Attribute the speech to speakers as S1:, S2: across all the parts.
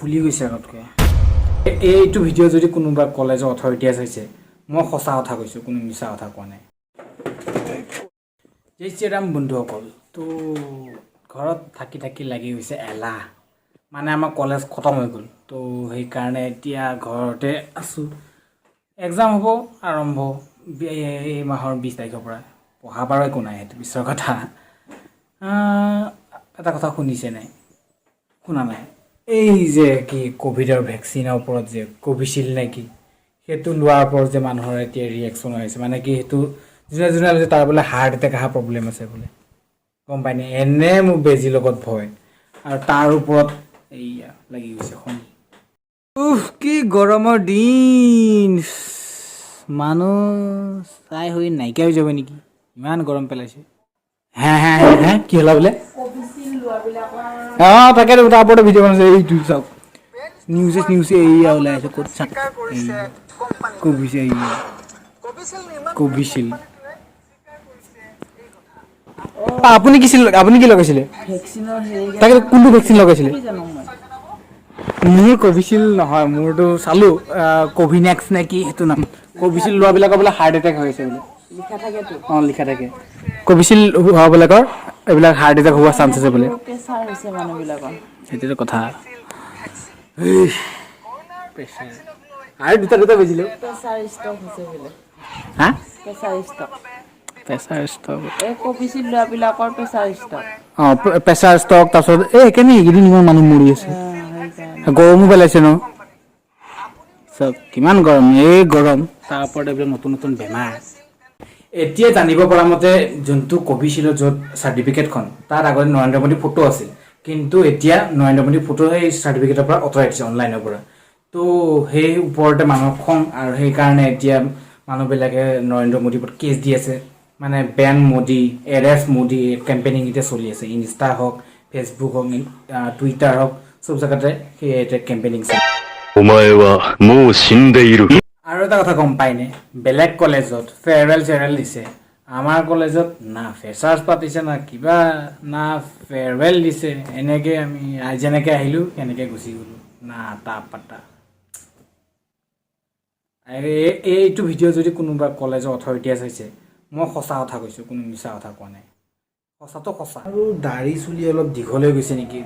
S1: ফুলি গৈছে আগতকৈ এইটো ভিডিঅ' যদি কোনোবা কলেজৰ অথৰিটিয়ে চাইছে মই সঁচা কথা কৈছোঁ কোনো মিছা কথা কোৱা নাই জয় শ্ৰীৰাম বন্ধুসকল তো ঘৰত থাকি থাকি লাগি গৈছে এলাহ মানে আমাৰ কলেজ খতম হৈ গ'ল তো সেইকাৰণে এতিয়া ঘৰতে আছোঁ এক্সাম হ'ব আৰম্ভ এই মাহৰ 20 তাৰিখৰ পৰা পঢ়া বাৰু একো নাই সেইটো পিছৰ কথা এটা কথা শুনিছে নাই শুনা নাই এই যে কি কোভিডৰ ভেকচিনৰ ওপৰত যে কোভিচিল্ড নেকি সেইটো লোৱাৰ ওপৰত যে মানুহৰ এতিয়া ৰিয়েকশ্যন হৈছে মানে কি সেইটো যোনে যোনে লৈছে তাৰ বোলে হাৰ্ট এটেক অহা প্ৰব্লেম আছে বোলে গম পাইনে এনে মোক বেজীৰ লগত ভয় আৰু তাৰ ওপৰত এইয়া লাগি গৈছে খন কি গৰমৰ দিন মানুহ চাই হৈ নাইকিয়া হৈ যাব নেকি ইমান গৰম পেলাইছে হে হে হে কি হলা বোলে তাকে তাৰ ওপৰতে ভিডিঅ' বনাইছে এইটো চাওক নিউজে এইয়া ওলাই আছে ক'ত চাক কোভিচিল্ড আপুনি কি লগাইছিলে তাকে কোনটো ভেকচিন লগাইছিলে মোৰ কোভিচিল্ড নহয় মোৰতো চালো কোভিনেক্স নে কি সেইটো নাম কোভিচিল্ড লোৱাবিলাকৰ বোলে হাৰ্ট এটেক হৈ আছে বোলে লিখা থাকে কোভিচিল্ড হোৱাবিলাকৰ এইবিলাক হাৰ্ট এটেক হোৱাৰ চান্স আছে বোলে সেইটোতো কথা আৰু দুটা বেজিলেও হা প্ৰেছাৰ ষ্টক
S2: কোভিচিল্ড লোৱাবিলাকৰ প্ৰেছাৰ ষ্টক
S1: প্ৰেছাৰ ষ্টক তাৰপিছত কেনে এইকেইদিন ইমান মানুহ মৰি আছে গৰমো পেলাইছে ন চব কিমান গৰম এই গৰম তাৰ ওপৰত এইবিলাক নতুন নতুন বেমাৰ এতিয়া জানিব পৰা মতে যোনটো কোভিচিল্ডৰ য'ত চাৰ্টিফিকেটখন তাত আগতে নৰেন্দ্ৰ মোদী ফটো আছিল কিন্তু এতিয়া নৰেন্দ্ৰ মোদী ফটো সেই চাৰ্টিফিকেটৰ পৰা আঁতৰাই দিছে অনলাইনৰ পৰা তো সেই ওপৰতে মানুহৰ খং আৰু সেইকাৰণে এতিয়া মানুহবিলাকে নৰেন্দ্ৰ মোদীৰ ওপৰত কেছ দি আছে মানে Ben Modi arrest Modi campaigning এতিয়া চলি আছে ইনষ্টা হওক ফেচবুক হওক টুইটাৰ হওক চব জেগাতে সেই এতিয়া কেম্পেইনিং চলি আৰু এটা কথা গম পাইনে বেলেগ কলেজত ফেয়াৰৱেল দিছে আমাৰ কলেজত না ফ্ৰেছাৰ্ছ পাতিছে না কিবা না ফেয়াৰৱেল দিছে এনেকৈ আমি যেনেকৈ আহিলোঁ সেনেকৈ গুচি গ'লোঁ না তা পাতা এইটো ভিডিঅ' যদি কোনোবা কলেজৰ অথৰিটিয়ে চাইছে মই সঁচা কথা কৈছোঁ কোনো মিছা কথা কোৱা নাই সঁচাটো সঁচা আৰু দাঢ়ি চুলি অলপ দীঘল হৈ গৈছে নেকি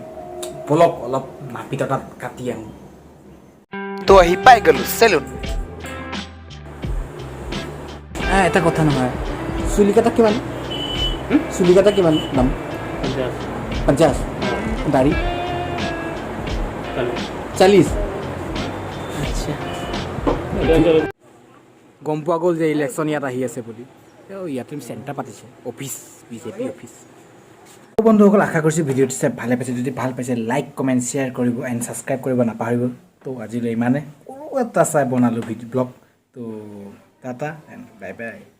S1: বলক অলপ নাপিত তাত কাটি আহোঁ
S3: তো আহি পাই গ'লো চেলুন
S1: এটা কথা নহয় চুলি কাটা কিমান দাম 50 দাড়ি 40 আচ্ছা গম পোৱা গ'ল যে ইলেকশ্যন ইয়াত আহি আছে বুলি ইয়াতে চেণ্টাৰ পাতিছে অফিচ বিজেপি অফিচ বন্ধুসকল আশা কৰিছোঁ ভিডিঅ'টো চাই ভালে পাইছে যদি ভাল পাইছে লাইক কমেণ্ট শ্বেয়াৰ কৰিব এণ্ড ছাবস্ক্ৰাইব কৰিব নাপাহৰিব তো আজিলৈ ইমানে সৰু এটা চাই বনালোঁ ব্লগ তো টাটা এণ্ড বাই বাই